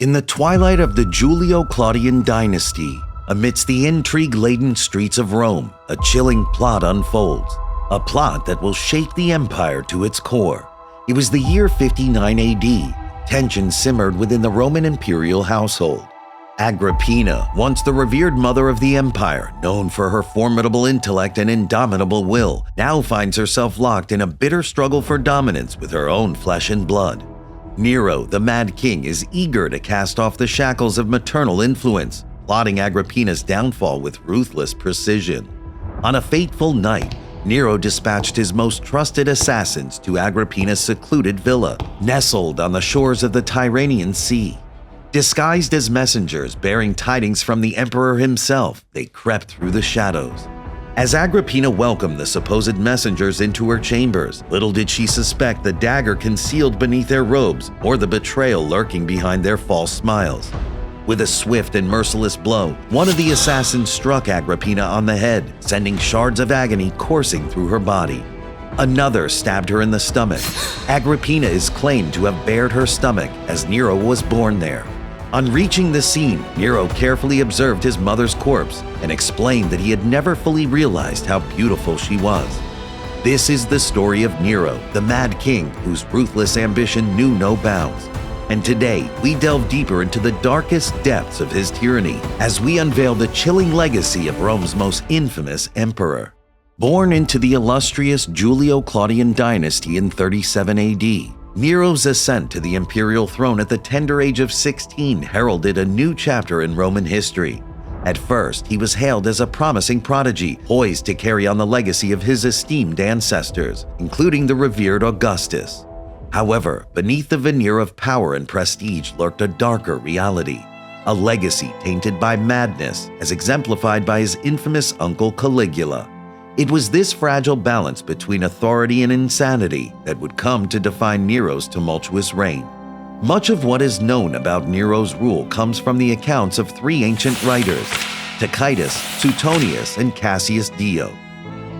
In the twilight of the Julio-Claudian dynasty, amidst the intrigue-laden streets of Rome, a chilling plot unfolds. A plot that will shake the empire to its core. It was the year 59 AD. Tension simmered within the Roman imperial household. Agrippina, once the revered mother of the empire, known for her formidable intellect and indomitable will, now finds herself locked in a bitter struggle for dominance with her own flesh and blood. Nero, the Mad King, is eager to cast off the shackles of maternal influence, plotting Agrippina's downfall with ruthless precision. On a fateful night, Nero dispatched his most trusted assassins to Agrippina's secluded villa, nestled on the shores of the Tyrrhenian Sea. Disguised as messengers bearing tidings from the emperor himself, they crept through the shadows. As Agrippina welcomed the supposed messengers into her chambers, little did she suspect the dagger concealed beneath their robes or the betrayal lurking behind their false smiles. With a swift and merciless blow, one of the assassins struck Agrippina on the head, sending shards of agony coursing through her body. Another stabbed her in the stomach. Agrippina is claimed to have bared her stomach as Nero was born there. On reaching the scene, Nero carefully observed his mother's corpse and explained that he had never fully realized how beautiful she was. This is the story of Nero, the Mad King, whose ruthless ambition knew no bounds. And today, we delve deeper into the darkest depths of his tyranny as we unveil the chilling legacy of Rome's most infamous emperor. Born into the illustrious Julio-Claudian dynasty in 37 AD, Nero's ascent to the imperial throne at the tender age of 16 heralded a new chapter in Roman history. At first, he was hailed as a promising prodigy, poised to carry on the legacy of his esteemed ancestors, including the revered Augustus. However, beneath the veneer of power and prestige lurked a darker reality, a legacy tainted by madness, as exemplified by his infamous uncle Caligula. It was this fragile balance between authority and insanity that would come to define Nero's tumultuous reign. Much of what is known about Nero's rule comes from the accounts of three ancient writers, Tacitus, Suetonius, and Cassius Dio.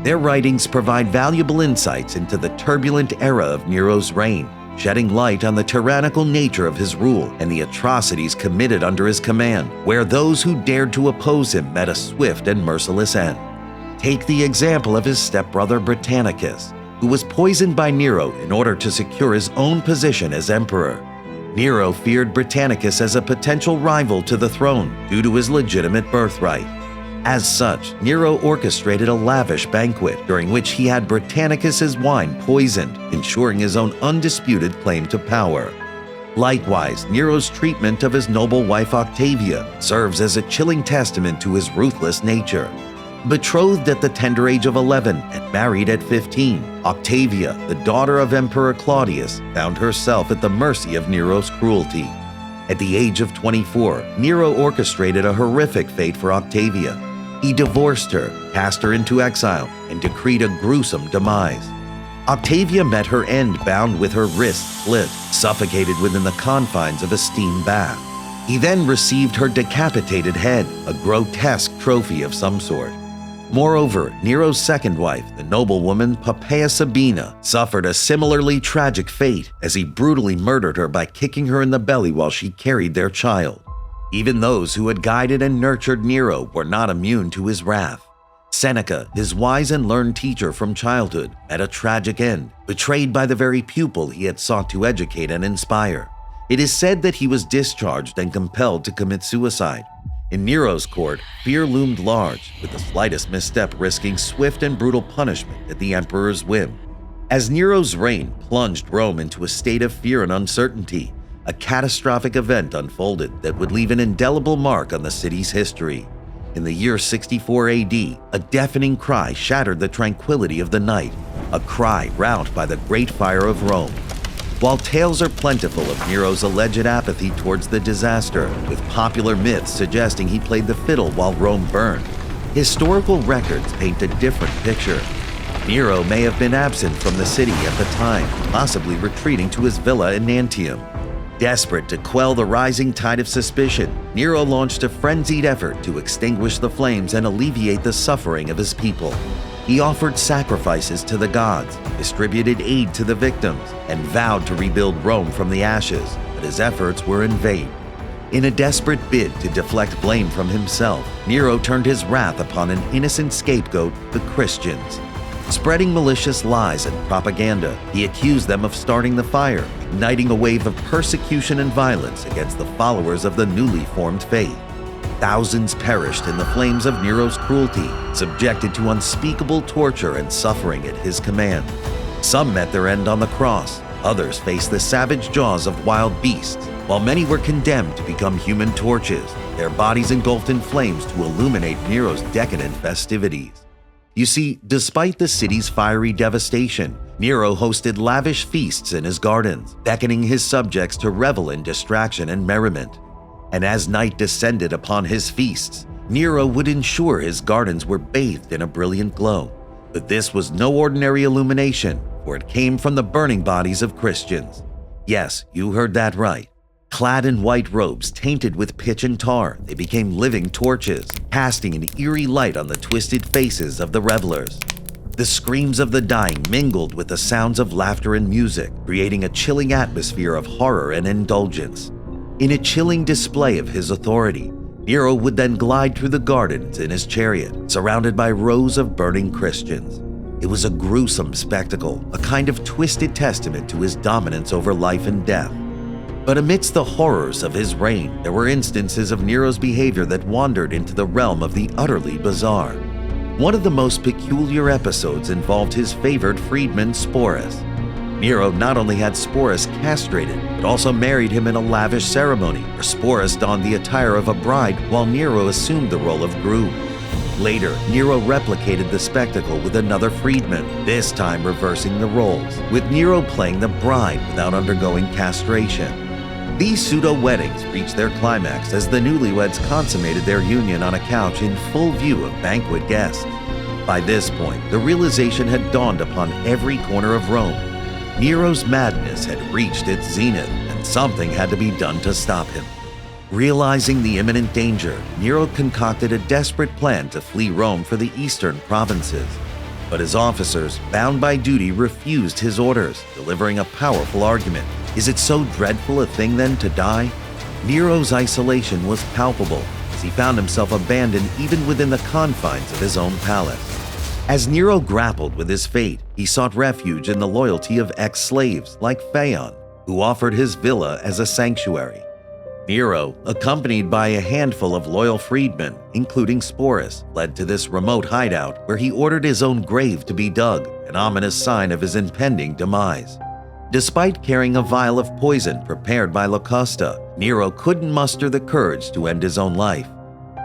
Their writings provide valuable insights into the turbulent era of Nero's reign, shedding light on the tyrannical nature of his rule and the atrocities committed under his command, where those who dared to oppose him met a swift and merciless end. Take the example of his stepbrother Britannicus, who was poisoned by Nero in order to secure his own position as emperor. Nero feared Britannicus as a potential rival to the throne due to his legitimate birthright. As such, Nero orchestrated a lavish banquet during which he had Britannicus's wine poisoned, ensuring his own undisputed claim to power. Likewise, Nero's treatment of his noble wife Octavia serves as a chilling testament to his ruthless nature. Betrothed at the tender age of 11 and married at 15, Octavia, the daughter of Emperor Claudius, found herself at the mercy of Nero's cruelty. At the age of 24, Nero orchestrated a horrific fate for Octavia. He divorced her, cast her into exile, and decreed a gruesome demise. Octavia met her end bound with her wrists split, suffocated within the confines of a steam bath. He then received her decapitated head, a grotesque trophy of some sort. Moreover, Nero's second wife, the noblewoman Poppaea Sabina, suffered a similarly tragic fate as he brutally murdered her by kicking her in the belly while she carried their child. Even those who had guided and nurtured Nero were not immune to his wrath. Seneca, his wise and learned teacher from childhood, met a tragic end, betrayed by the very pupil he had sought to educate and inspire. It is said that he was discharged and compelled to commit suicide. In Nero's court, fear loomed large, with the slightest misstep risking swift and brutal punishment at the emperor's whim. As Nero's reign plunged Rome into a state of fear and uncertainty, a catastrophic event unfolded that would leave an indelible mark on the city's history. In the year 64 AD, a deafening cry shattered the tranquility of the night, a cry roused by the Great Fire of Rome. While tales are plentiful of Nero's alleged apathy towards the disaster, with popular myths suggesting he played the fiddle while Rome burned, historical records paint a different picture. Nero may have been absent from the city at the time, possibly retreating to his villa in Antium. Desperate to quell the rising tide of suspicion, Nero launched a frenzied effort to extinguish the flames and alleviate the suffering of his people. He offered sacrifices to the gods, distributed aid to the victims, and vowed to rebuild Rome from the ashes, but his efforts were in vain. In a desperate bid to deflect blame from himself, Nero turned his wrath upon an innocent scapegoat, the Christians. Spreading malicious lies and propaganda, he accused them of starting the fire, igniting a wave of persecution and violence against the followers of the newly formed faith. Thousands perished in the flames of Nero's cruelty, subjected to unspeakable torture and suffering at his command. Some met their end on the cross, others faced the savage jaws of wild beasts, while many were condemned to become human torches, their bodies engulfed in flames to illuminate Nero's decadent festivities. You see, despite the city's fiery devastation, Nero hosted lavish feasts in his gardens, beckoning his subjects to revel in distraction and merriment. And as night descended upon his feasts, Nero would ensure his gardens were bathed in a brilliant glow. But this was no ordinary illumination, for it came from the burning bodies of Christians. Yes, you heard that right. Clad in white robes tainted with pitch and tar, they became living torches, casting an eerie light on the twisted faces of the revelers. The screams of the dying mingled with the sounds of laughter and music, creating a chilling atmosphere of horror and indulgence. In a chilling display of his authority, Nero would then glide through the gardens in his chariot, surrounded by rows of burning Christians. It was a gruesome spectacle, a kind of twisted testament to his dominance over life and death. But amidst the horrors of his reign, there were instances of Nero's behavior that wandered into the realm of the utterly bizarre. One of the most peculiar episodes involved his favored freedman Sporus. Nero not only had Sporus castrated, but also married him in a lavish ceremony where Sporus donned the attire of a bride while Nero assumed the role of groom. Later, Nero replicated the spectacle with another freedman, this time reversing the roles, with Nero playing the bride without undergoing castration. These pseudo-weddings reached their climax as the newlyweds consummated their union on a couch in full view of banquet guests. By this point, the realization had dawned upon every corner of Rome. Nero's madness had reached its zenith, and something had to be done to stop him. Realizing the imminent danger, Nero concocted a desperate plan to flee Rome for the eastern provinces. But his officers, bound by duty, refused his orders, delivering a powerful argument. Is it so dreadful a thing then to die? Nero's isolation was palpable, as he found himself abandoned even within the confines of his own palace. As Nero grappled with his fate, he sought refuge in the loyalty of ex-slaves like Phaon, who offered his villa as a sanctuary. Nero, accompanied by a handful of loyal freedmen, including Sporus, fled to this remote hideout where he ordered his own grave to be dug, an ominous sign of his impending demise. Despite carrying a vial of poison prepared by Locusta, Nero couldn't muster the courage to end his own life.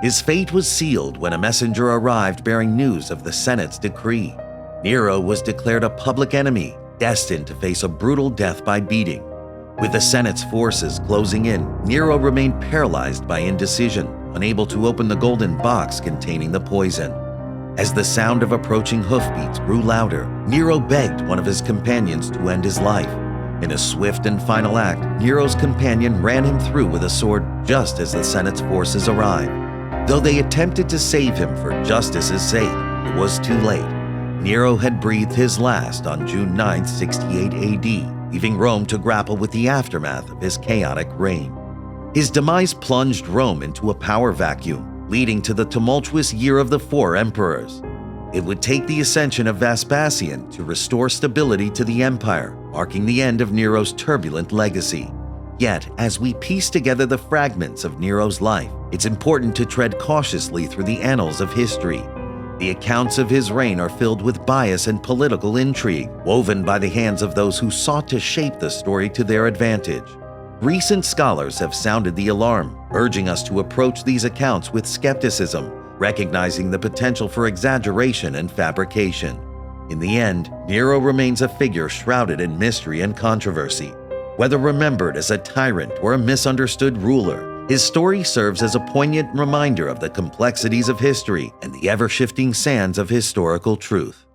His fate was sealed when a messenger arrived bearing news of the Senate's decree. Nero was declared a public enemy, destined to face a brutal death by beating. With the Senate's forces closing in, Nero remained paralyzed by indecision, unable to open the golden box containing the poison. As the sound of approaching hoofbeats grew louder, Nero begged one of his companions to end his life. In a swift and final act, Nero's companion ran him through with a sword just as the Senate's forces arrived. Though they attempted to save him for justice's sake, it was too late. Nero had breathed his last on June 9, 68 AD, leaving Rome to grapple with the aftermath of his chaotic reign. His demise plunged Rome into a power vacuum, leading to the tumultuous Year of the Four Emperors. It would take the ascension of Vespasian to restore stability to the empire, marking the end of Nero's turbulent legacy. Yet, as we piece together the fragments of Nero's life, it's important to tread cautiously through the annals of history. The accounts of his reign are filled with bias and political intrigue, woven by the hands of those who sought to shape the story to their advantage. Recent scholars have sounded the alarm, urging us to approach these accounts with skepticism, recognizing the potential for exaggeration and fabrication. In the end, Nero remains a figure shrouded in mystery and controversy. Whether remembered as a tyrant or a misunderstood ruler, his story serves as a poignant reminder of the complexities of history and the ever-shifting sands of historical truth.